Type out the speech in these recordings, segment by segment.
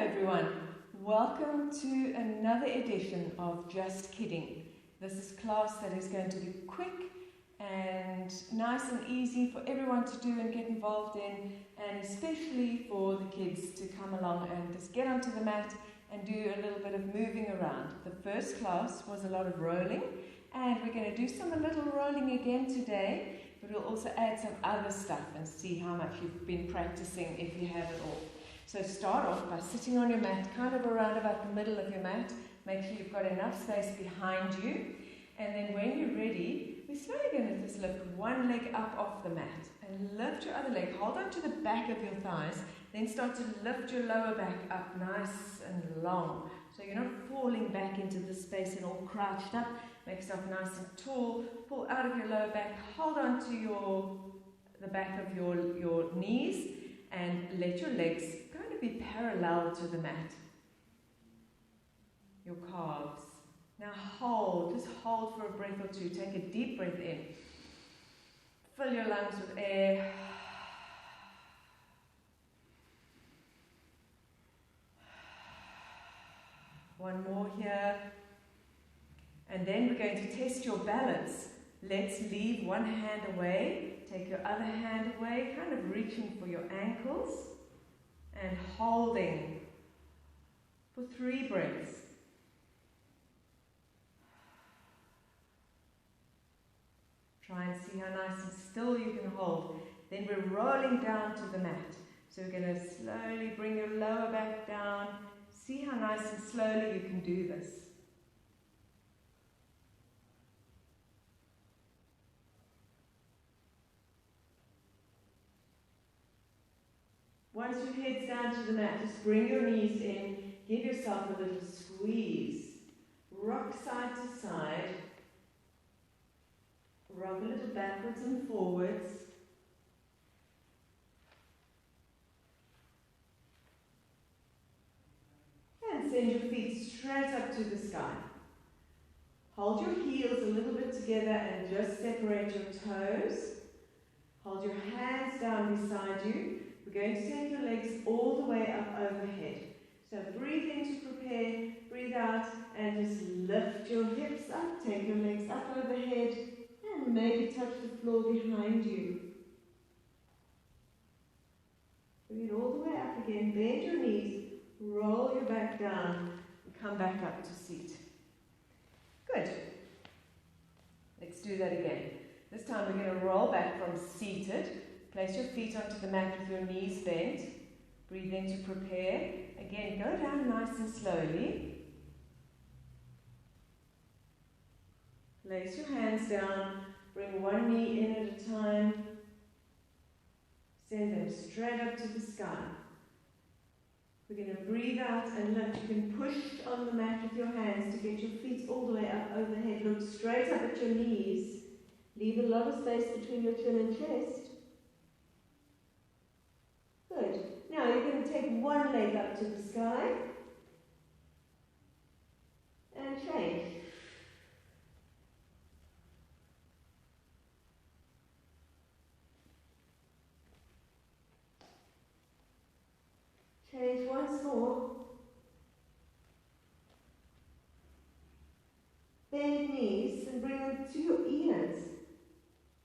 everyone. Welcome to another edition of Just Kidding. This is class that is going to be quick and nice and easy for everyone to do and get involved in, and especially for the kids to come along and just get onto the mat and do a little bit of moving around. The first class was a lot of rolling, and we're going to do a little rolling again today, but we'll also add some other stuff and see how much you've been practicing if you have it all. So start off by sitting on your mat, kind of around about the middle of your mat. Make sure you've got enough space behind you. And then when you're ready, we're slowly going to just lift one leg up off the mat and lift your other leg. Hold on to the back of your thighs. Then start to lift your lower back up nice and long. So you're not falling back into the space and all crouched up. Make yourself nice and tall. Pull out of your lower back. Hold on to the back of your knees and let your legs kind of be parallel to the mat. Your calves. Now hold, just hold for a breath or two. Take a deep breath in. Fill your lungs with air. One more here. And then we're going to test your balance. Let's leave one hand away. Take your other hand away, kind of reaching for your ankles. And holding for 3 breaths. Try and see how nice and still you can hold. Then we're rolling down to the mat. So we're going to slowly bring your lower back down. See how nice and slowly you can do this. Once your head's down to the mat, just bring your knees in. Give yourself a little squeeze. Rock side to side. Rock a little backwards and forwards. And send your feet straight up to the sky. Hold your heels a little bit together and just separate your toes. Hold your hands down beside you. We're going to take your legs all the way up overhead. So breathe in to prepare, breathe out, and just lift your hips up. Take your legs up overhead. And maybe touch the floor behind you. Bring it all the way up again. Bend your knees. Roll your back down. And come back up to seat. Good. Let's do that again. This time we're going to roll back from seated. Place your feet onto the mat with your knees bent. Breathe in to prepare. Again, go down nice and slowly. Place your hands down, bring one knee in at a time, send them straight up to the sky. We're going to breathe out and lift. You can push on the mat with your hands to get your feet all the way up overhead. Look straight up at your knees. Leave a lot of space between your chin and chest. Good. Now you're going to take one leg up to the sky and change. Change once more. Bend knees and bring them to your ears.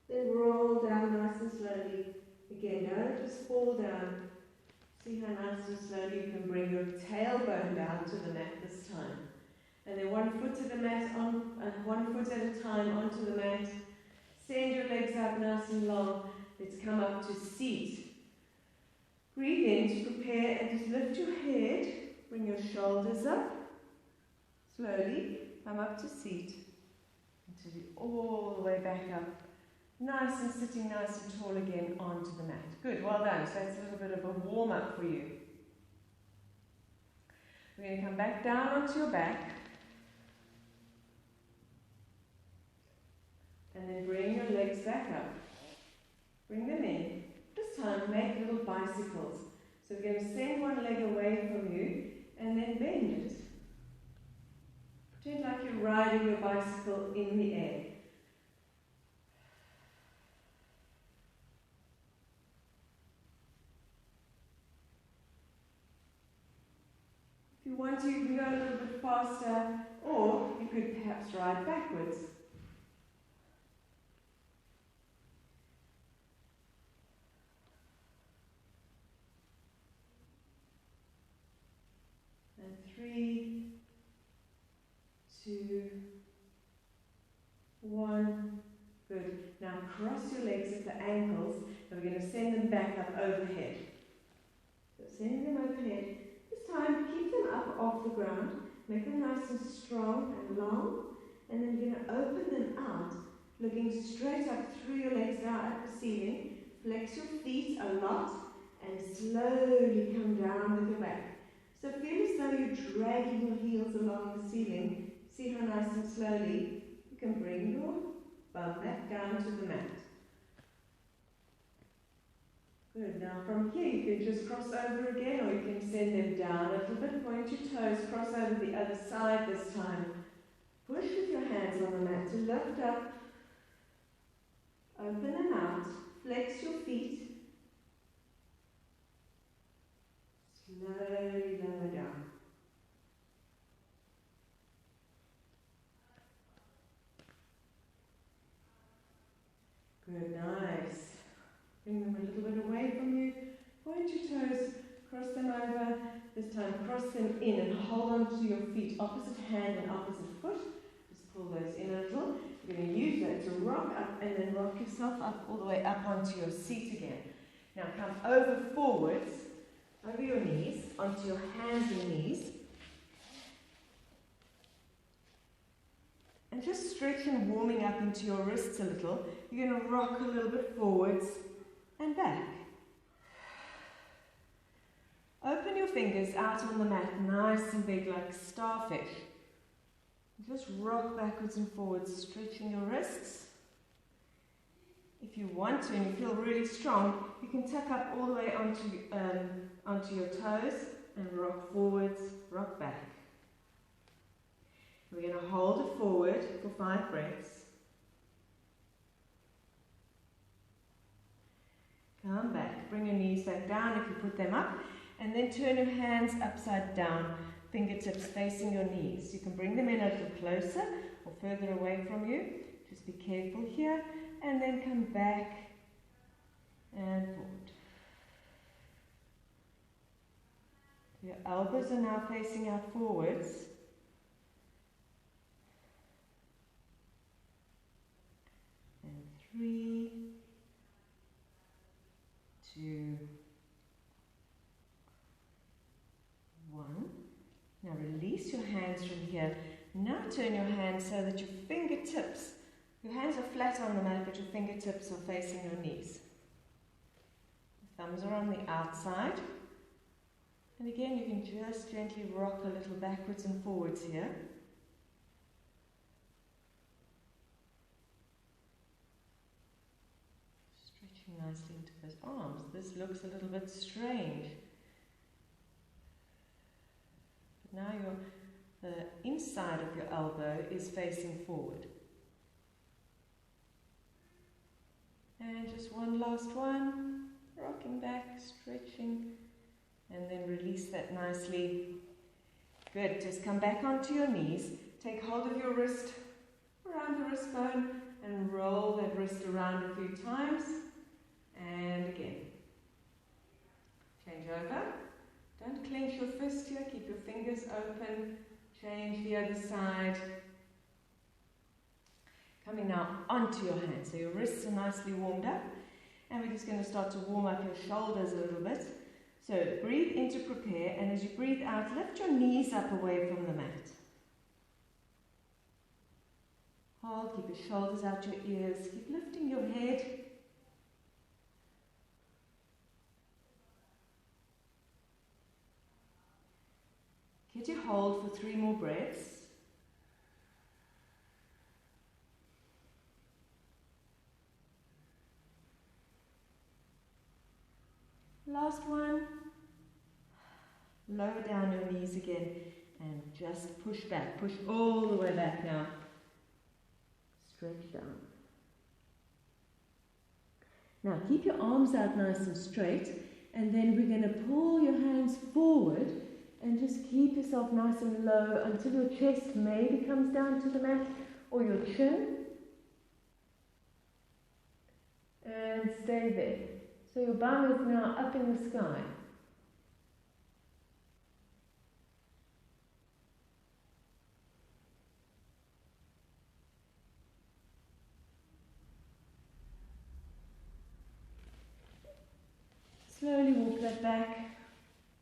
Then roll down nice and slowly. Again, don't just fall down. See how nice and slowly you can bring your tailbone down to the mat this time. And then one foot to the mat, one foot at a time onto the mat. Send your legs up nice and long. Let's come up to seat. Breathe in to prepare and just lift your head. Bring your shoulders up. Slowly come up to seat. Until you're all the way back up. Nice and sitting nice and tall again onto the mat. Good, well done. So that's a little bit of a warm-up for you. We're going to come back down onto your back. And then bring your legs back up. Bring them in. This time, make little bicycles. So we're going to send one leg away from you and then bend it. Pretend like you're riding your bicycle in the air. If you want to, you can go a little bit faster, or you could perhaps ride backwards. And 3, 2, 1. Good. Now cross your legs at the ankles, and we're going to send them back up overhead. So send them overhead. This time, keep them up off the ground. Make them nice and strong and long. And then you're going to open them out, looking straight up through your legs now at the ceiling. Flex your feet a lot and slowly come down with your back. So feel as though you're dragging your heels along the ceiling. See how nice and slowly you can bring your bum back down to the mat. Good. Now from here you can just cross over again, or you can send them down a little bit. Point your toes, cross over the other side this time. Push with your hands on the mat to lift up. Open them out. Flex your feet. Slowly lower down. Good, nice. Bring them a little bit away from you. Point your toes, cross them over. This time cross them in and hold on to your feet. Opposite hand and opposite foot. Just pull those in a little. You're going to use that to rock up and then rock yourself up all the way up onto your seat again. Now come over forwards, over your knees, onto your hands and knees. And just stretch and warming up into your wrists a little. You're going to rock a little bit forwards and back. Open your fingers out on the mat, nice and big like starfish. Just rock backwards and forwards, stretching your wrists. If you want to and you feel really strong, you can tuck up all the way onto your toes and rock forwards, rock back. We're going to hold it forward for 5 breaths. Come back, bring your knees back down if you put them up, and then turn your hands upside down, fingertips facing your knees. You can bring them in a little closer or further away from you. Just be careful here, and then come back and forward. Your elbows are now facing out forwards. And 3, 2, 1. Now release your hands from here. Now turn your hands so that your hands are flat on the mat, but your fingertips are facing your knees. The thumbs are on the outside. And again, you can just gently rock a little backwards and forwards here. Stretching nicely into those arms. This looks a little bit strange. But now the inside of your elbow is facing forward. And just one last one. Rocking back, stretching. And then release that nicely. Good. Just come back onto your knees. Take hold of your wrist around the wrist bone and roll that wrist around a few times. And again. Change over. Don't clench your fist here. Keep your fingers open. Change the other side. Coming now onto your hands. So your wrists are nicely warmed up. And we're just going to start to warm up your shoulders a little bit. So breathe in to prepare, and as you breathe out, lift your knees up away from the mat. Hold, keep your shoulders out your ears, keep lifting your head. Get your hold for 3 more breaths. Last one. Lower down your knees again and just push back. Push all the way back now. Stretch down. Now keep your arms out nice and straight, and then we're going to pull your hands forward and just keep yourself nice and low until your chest maybe comes down to the mat or your chin. And stay there. So your bum is now up in the sky. Slowly walk that back.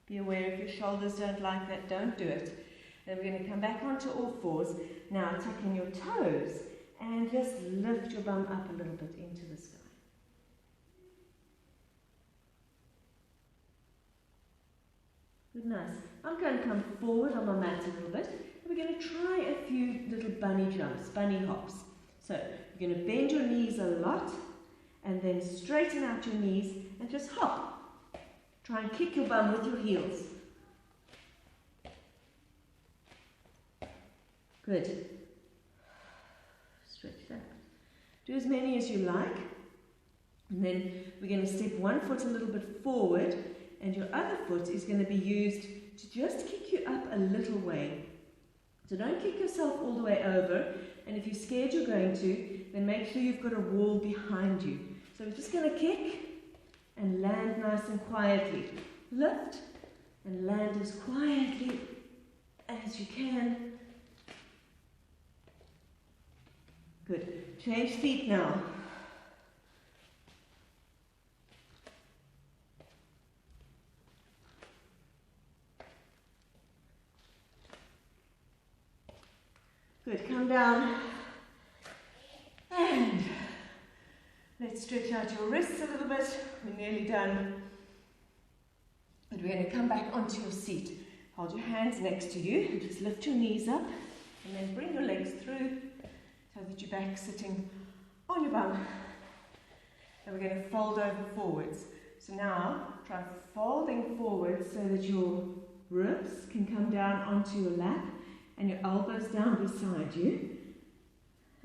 Be aware if your shoulders don't like that, don't do it. Then we're going to come back onto all fours. Now tuck in your toes and just lift your bum up a little bit into the sky. Good, nice. I'm going to come forward on my mat a little bit. And we're going to try a few little bunny jumps, bunny hops. So you're going to bend your knees a lot and then straighten out your knees and just hop. Try and kick your bum with your heels. Good. Stretch that. Do as many as you like. And then we're going to step one foot a little bit forward, and your other foot is going to be used to just kick you up a little way. So don't kick yourself all the way over, and if you're scared you're going to, then make sure you've got a wall behind you. So we're just going to kick and land nice and quietly. Lift and land as quietly as you can. Good. Change feet now. Good. Come down. And let's stretch out your wrists a little bit. We're nearly done. But we're going to come back onto your seat. Hold your hands next to you and just lift your knees up. And then bring your legs through so that you're back sitting on your bum. And we're going to fold over forwards. So now try folding forward so that your ribs can come down onto your lap and your elbows down beside you.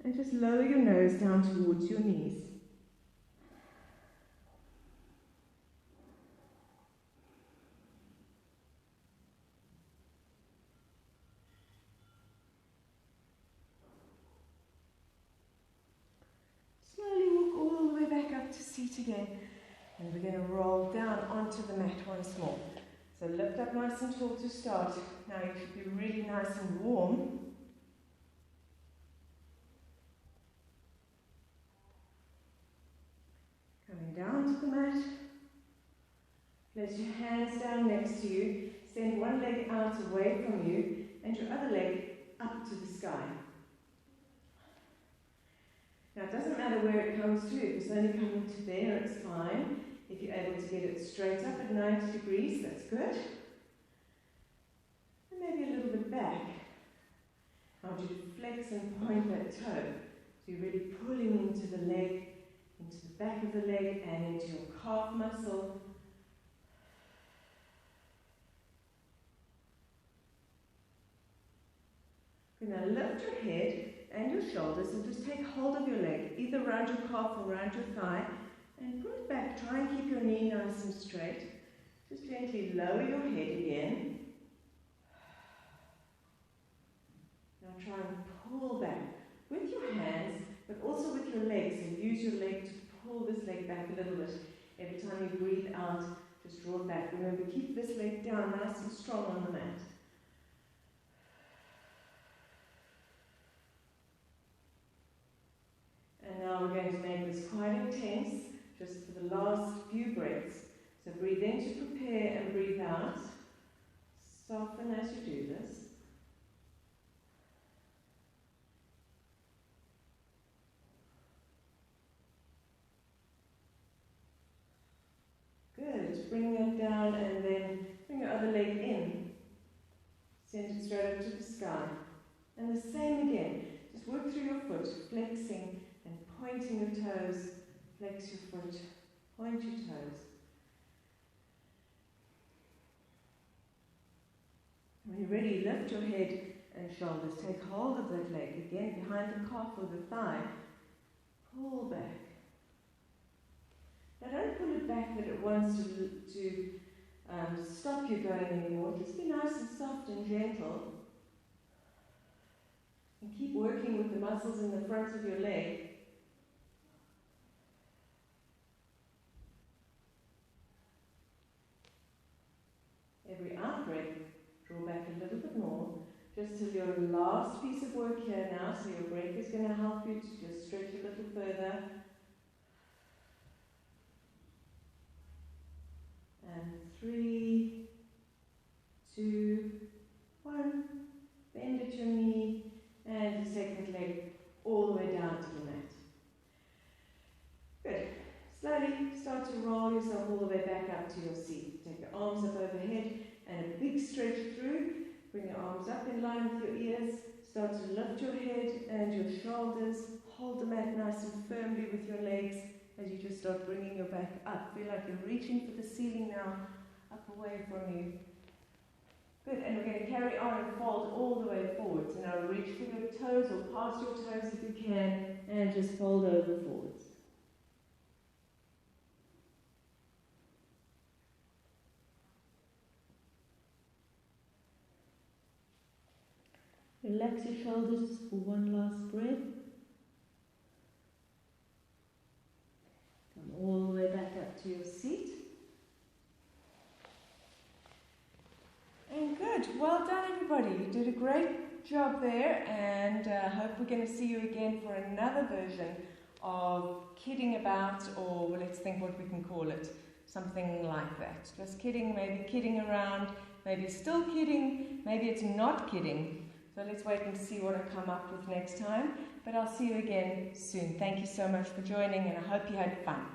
And just lower your nose down towards your knees. Slowly walk all the way back up to seat again. And we're going to roll down onto the mat once more. So lift up nice and tall to start. Now you should be really nice and warm. Coming down to the mat. Place your hands down next to you. Send one leg out away from you and your other leg up to the sky. Now it doesn't matter where it comes to. If it's only coming to there, it's fine. If you're able to get it straight up at 90 degrees, that's good. And maybe a little bit back. I want you to flex and point that toe. So you're really pulling into the leg, into the back of the leg and into your calf muscle. Good, now lift your head and your shoulders and just take hold of your leg, either around your calf or around your thigh, and pull it back. Try and keep your knee nice and straight. Just gently lower your head again. Now try and pull back with your hands, but also with your legs. So use your leg to pull this leg back a little bit. Every time you breathe out, just draw it back. Remember, keep this leg down nice and strong on the mat. And now we're going to make this quite intense, just for the last few breaths. So breathe in to prepare and breathe out. Soften as you do this. Good. Bring that down and then bring your other leg in. Send it straight up to the sky. And the same again. Just work through your foot, flexing and pointing your toes. Flex your foot, point your toes. When you're ready, lift your head and shoulders. Take hold of that leg, again behind the calf or the thigh. Pull back. Now don't pull it back that it wants to stop you going anymore. Just be nice and soft and gentle. And keep working with the muscles in the front of your leg. Every out breath, draw back a little bit more, just till your last piece of work here now. So your breath is going to help you to just stretch a little further. And 3, 2, 1. Bend at your knee and the second leg all the way down to the mat. Good. Slowly start to roll yourself all the way back up to your seat. Take your arms up overhead and a big stretch through. Bring your arms up in line with your ears. Start to lift your head and your shoulders. Hold the mat nice and firmly with your legs as you just start bringing your back up. Feel like you're reaching for the ceiling now, up away from you. Good, and we're going to carry on and fold all the way forward. So now reach for your toes or past your toes if you can, and just fold over forwards. Relax your shoulders just for one last breath. Come all the way back up to your seat. And good. Well done, everybody. You did a great job there, and I hope we're going to see you again for another version of kidding about, or well, let's think what we can call it. Something like that. Just kidding, maybe kidding around, maybe still kidding, maybe it's not kidding. So let's wait and see what I come up with next time. But I'll see you again soon. Thank you so much for joining, and I hope you had fun.